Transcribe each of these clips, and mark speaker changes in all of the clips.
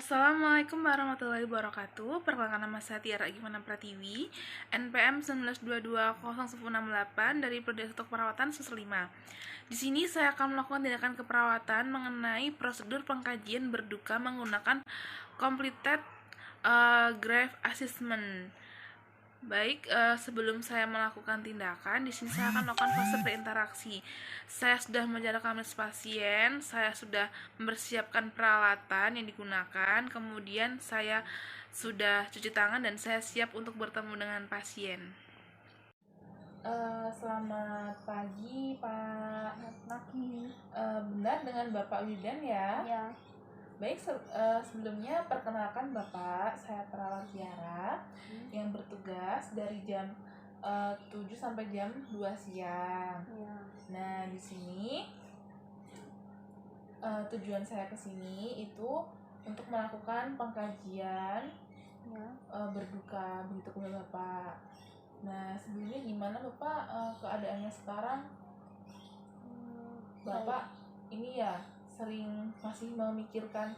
Speaker 1: Assalamualaikum warahmatullahi wabarakatuh. Perkenalkan, nama saya Tiara Gimana Pratiwi, NPM 19220168 dari Prodi Satu Keperawatan semester 5. Di sini saya akan melakukan tindakan keperawatan mengenai prosedur pengkajian berduka menggunakan completed grave assessment. Baik, sebelum saya melakukan tindakan, di sini saya akan melakukan fase preinteraksi. Saya sudah menjalankan anamnesis pasien, saya sudah mempersiapkan peralatan yang digunakan, kemudian saya sudah cuci tangan dan saya siap untuk bertemu dengan pasien. Selamat pagi, Pak.
Speaker 2: Pagi.
Speaker 1: Benar dengan Bapak Wildan ya?
Speaker 2: Ya.
Speaker 1: Baik, sebelumnya perkenalkan Bapak, saya perawat Tiara yang bertugas dari jam 7 sampai jam 2 siang.
Speaker 2: Ya.
Speaker 1: Nah, di sini tujuan saya ke sini itu untuk melakukan pengkajian
Speaker 2: Ya.
Speaker 1: berduka begitu kepada Bapak. Nah, sebelumnya gimana Bapak keadaannya sekarang? Bapak ini ya sering masih memikirkan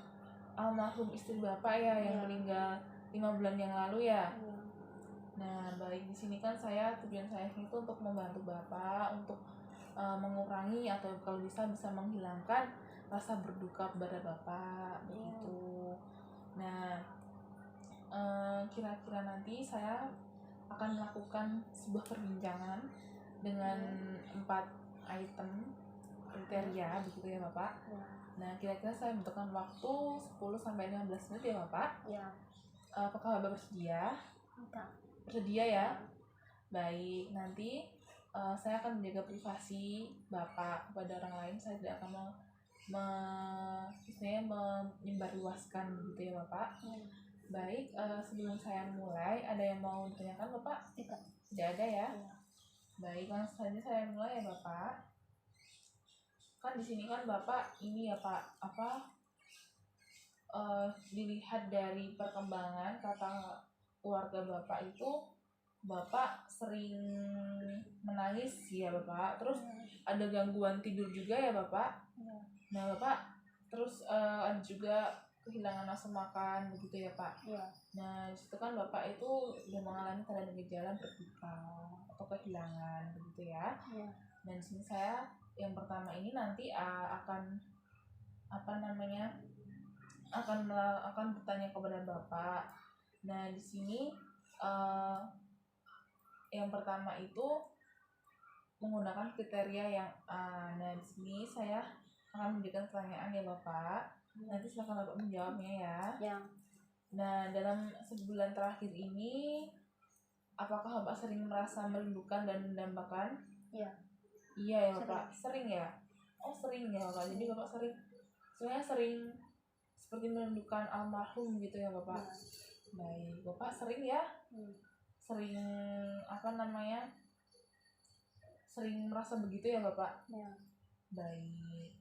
Speaker 1: almarhum istri Bapak ya yang meninggal 5 bulan yang lalu ya. Nah, baik, di sini kan tujuan saya itu untuk membantu Bapak untuk mengurangi atau kalau bisa menghilangkan rasa berduka kepada Bapak begitu. Nah, kira-kira nanti saya akan melakukan sebuah perbincangan dengan 4 item kriteria begitu ya Bapak. Nah, kira-kira saya membutuhkan waktu 10 sampai 15 menit ya Bapak. Apakah Bapak bersedia? Bersedia ya? Baik, nanti saya akan menjaga privasi Bapak kepada orang lain. Saya tidak akan menyebarluaskan gitu ya Bapak. Baik, sebelum saya mulai, ada yang mau ditanyakan Bapak? Tidak ada ya? Baik, langsung saja saya mulai ya Bapak. Kan di sini kan Bapak ini ya Pak, dilihat dari perkembangan kata keluarga Bapak itu Bapak sering menangis ya Bapak, terus ada gangguan tidur juga ya Bapak. Nah Bapak terus ada juga kehilangan nafsu makan begitu ya Pak. Nah disitu kan Bapak itu udah mengalami tanda gejala berduka atau kehilangan begitu ya. Dan di sini saya yang pertama ini nanti akan akan bertanya kepada Bapak. Nah di sini yang pertama itu menggunakan kriteria yang A. Nah di sini saya akan memberikan pertanyaan ya Bapak. Nanti silakan Bapak menjawabnya ya. Nah dalam sebulan terakhir ini apakah Bapak sering merasa merindukan dan mendambakan? Iya ya Bapak. Sering ya? Oh sering ya Bapak. Jadi Bapak sering seperti merindukan almarhum gitu ya Bapak. Baik, Bapak sering ya? Sering sering merasa begitu ya Bapak? Baik.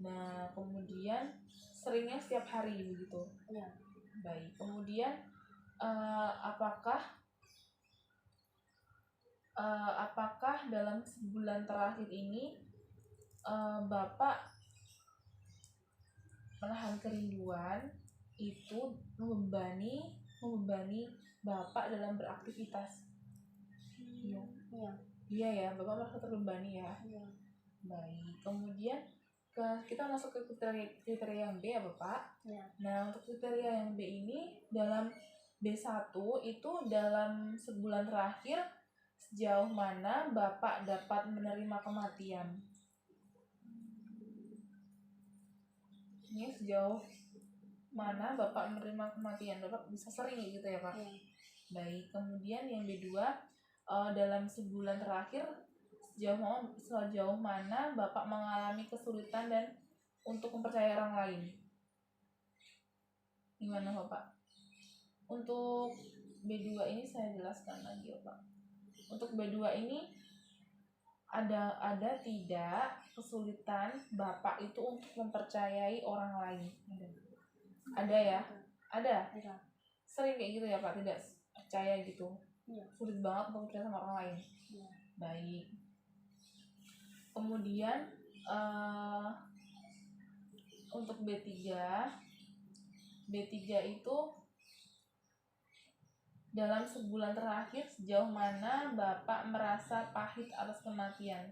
Speaker 1: Nah kemudian seringnya setiap hari begitu? Baik. Kemudian apakah dalam sebulan terakhir ini Bapak menahan kerinduan itu membebani Bapak dalam beraktivitas? Iya ya, Bapak merasa terbebani ya. Baik, kemudian kita masuk ke kriteria yang B ya Bapak. Nah untuk kriteria yang B ini dalam B1 itu dalam sebulan terakhir sejauh mana Bapak dapat menerima kematian? Ini sejauh mana Bapak menerima kematian? Bapak bisa sering gitu ya Pak? Baik, kemudian yang B2 dalam sebulan terakhir sejauh mana Bapak mengalami kesulitan dan untuk mempercayai orang lain? Gimana Bapak? Untuk B2 ini saya jelaskan lagi ya Pak. Untuk B2 ini ada tidak kesulitan Bapak itu untuk mempercayai orang lain? Ada ya? Ada? Sering kayak gitu ya Pak, tidak percaya gitu? Sulit banget untuk percaya sama orang lain? Baik. Kemudian untuk B3 B3 itu dalam sebulan terakhir sejauh mana Bapak merasa pahit atas kematian.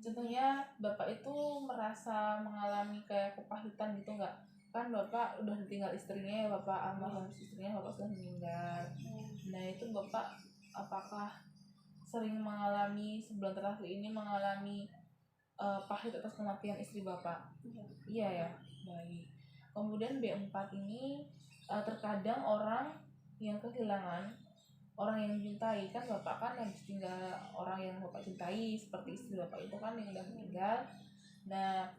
Speaker 1: Contohnya Bapak itu merasa mengalami kayak kepahitan gitu nggak? Kan Bapak udah ditinggal istrinya ya, Bapak almarhum istrinya Bapak sudah meninggal. Nah itu Bapak apakah sering mengalami sebulan terakhir ini mengalami pahit atas kematian istri Bapak? Iya ya, baik. Kemudian B4 ini terkadang orang yang kehilangan orang yang dicintai, kan Bapak kan habis tinggal orang yang Bapak cintai seperti istri Bapak itu kan yang udah meninggal. Nah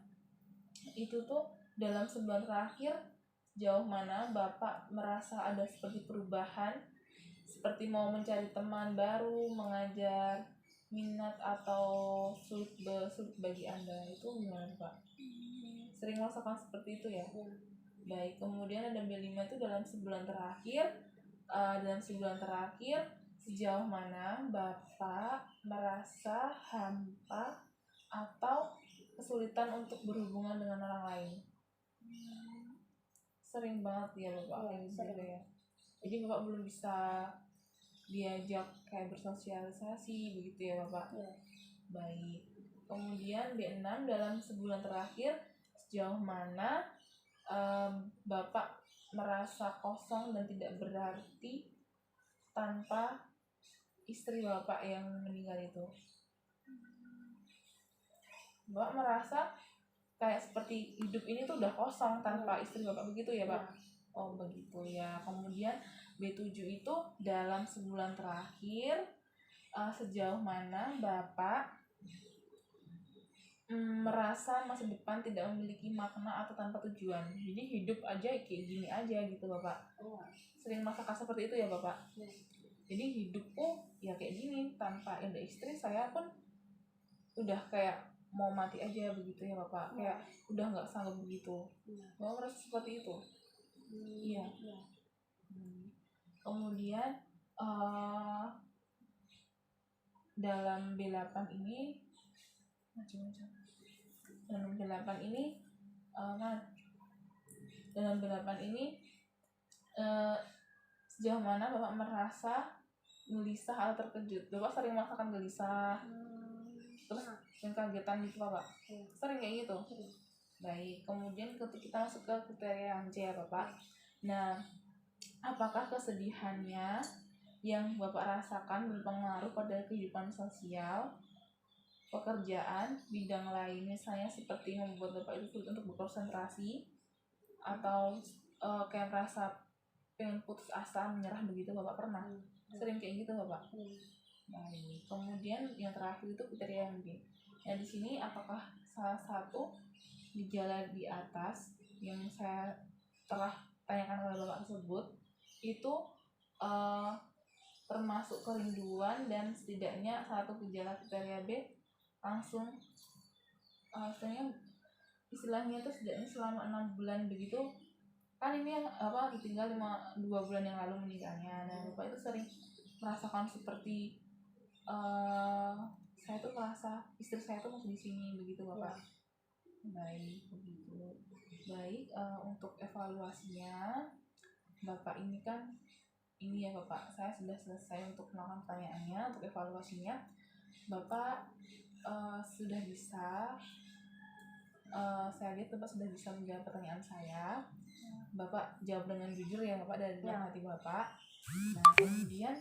Speaker 1: itu tuh dalam sebulan terakhir sejauh mana Bapak merasa ada seperti perubahan, seperti mau mencari teman baru, mengajar, minat atau sulit bagi Anda, itu gimana Pak? Sering merasakan seperti itu ya? Baik. Kemudian ada B5 itu dalam sebulan terakhir sejauh mana Bapak merasa hampa atau kesulitan untuk berhubungan dengan orang lain? Sering banget ya Bapak gitu ya. Jadi Bapak belum bisa diajak kayak bersosialisasi begitu ya Bapak? Baik. Kemudian B6 dalam sebulan terakhir sejauh mana Bapak merasa kosong dan tidak berarti tanpa istri Bapak yang meninggal itu. Bapak merasa kayak seperti hidup ini tuh udah kosong tanpa istri Bapak begitu ya Pak? Oh begitu ya. Kemudian B7 itu dalam sebulan terakhir sejauh mana Bapak merasa masa depan tidak memiliki makna atau tanpa tujuan. Jadi hidup aja kayak gini aja gitu Bapak. Sering merasakan seperti itu ya Bapak? Jadi hidupku ya kayak gini, tanpa ada istri saya pun udah kayak mau mati aja begitu ya Bapak. Kayak udah nggak sanggup begitu. Bapak merasa seperti itu? Iya. Kemudian dalam B8 ini sejauh mana Bapak merasa gelisah atau terkejut? Bapak sering merasakan gelisah, terus yang kagetan gitu Bapak? Sering kayak gitu? Baik. Kemudian kita masuk ke kriteria yang C ya Bapak. Nah, apakah kesedihannya yang Bapak rasakan berpengaruh pada kehidupan sosial, pekerjaan, bidang lain, misalnya seperti membuat Bapak itu sulit untuk berkonsentrasi atau kayak merasa pengen putus asa, menyerah begitu Bapak pernah? Sering kayak gitu Bapak? Baik. Kemudian yang terakhir itu kriteria yang B. Nah di sini apakah salah satu gejala di atas yang saya telah tanyakan kepada Bapak tersebut itu termasuk kerinduan, dan setidaknya satu gejala kriteria B langsung istilahnya itu setidaknya selama 6 bulan begitu kan, ini yang ditinggal 2 bulan yang lalu meninggalnya. Nah Bapak itu sering merasakan seperti saya tuh merasa istri saya tuh masih di sini begitu Bapak? Baik, begitu. Baik, untuk evaluasinya Bapak ini kan ini ya Bapak, saya sudah selesai untuk melakukan pertanyaannya. Untuk evaluasinya Bapak sudah bisa saya lihat Bapak sudah bisa menjawab pertanyaan saya. Bapak jawab dengan jujur ya Bapak, dari dalam hati Bapak. Nah kemudian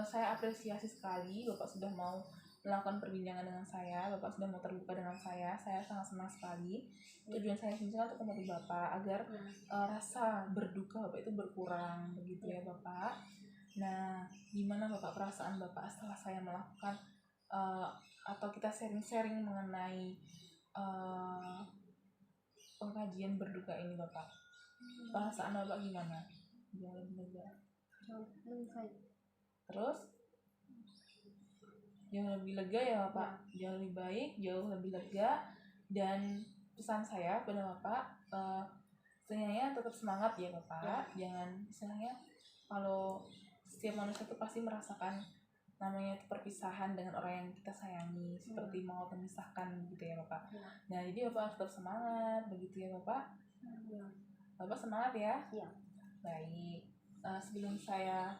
Speaker 1: saya apresiasi sekali Bapak sudah mau melakukan perbincangan dengan saya, Bapak sudah mau terbuka dengan saya sangat senang sekali. Tujuan saya sini untuk membantu Bapak agar rasa berduka Bapak itu berkurang begitu ya Bapak. Nah gimana Bapak perasaan Bapak setelah saya melakukan atau kita sharing-sharing mengenai pengkajian berduka ini Bapak? Perasaan Bapak gimana? Jauh lebih lega. Terus jauh lebih lega ya Bapak? Jauh lebih baik, jauh lebih lega. Dan pesan saya pada Bapak, sebenarnya tetap semangat ya Bapak. Jangan, misalnya kalau setiap manusia itu pasti merasakan namanya itu perpisahan dengan orang yang kita sayangi, seperti mau memisahkan gitu ya Bapak. Nah jadi Bapak harus tetap semangat begitu ya Bapak. Bapak semangat ya.
Speaker 2: Iya.
Speaker 1: Baik. Sebelum saya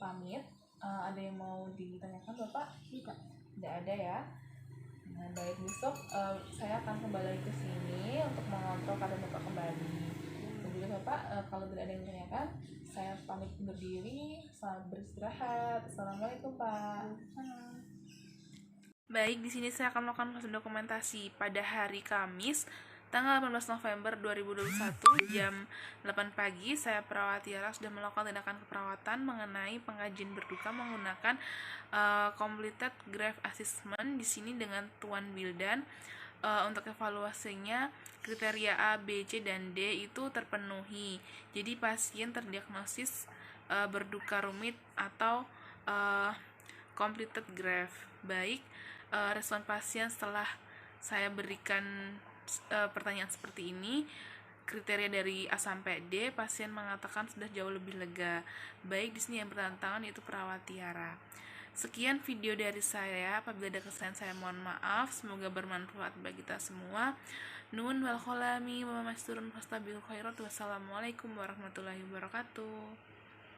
Speaker 1: pamit, ada yang mau ditanyakan Bapak? Tidak ada ya. Nah, baik, besok saya akan kembali lagi ke sini untuk mengontrol keadaan Bapak kembali. Dan juga Bapak, kalau tidak ada yang ditanyakan, saya pamit undur diri. Selamat beristirahat. Assalamualaikum Pak. Baik, di sini saya akan melakukan proses dokumentasi pada hari Kamis tanggal 18 November 2021 jam 8 pagi. Saya perawat Tiara sudah melakukan tindakan keperawatan mengenai pengkajian berduka menggunakan completed graft assessment di sini dengan Tuan Wildan. Untuk evaluasinya kriteria A, B, C, dan D itu terpenuhi. Jadi pasien terdiagnosis berduka rumit atau completed graft. Baik, respon pasien setelah saya berikan pertanyaan seperti ini, kriteria dari A sampai D, pasien mengatakan sudah jauh lebih lega. Baik, di sini yang bertantangan yaitu perawat Tiara. Sekian video dari saya. Apabila ada kesalahan saya mohon maaf. Semoga bermanfaat bagi kita semua. Nun wal kholami wa masturun fastabil khairat. Wassalamualaikum warahmatullahi wabarakatuh.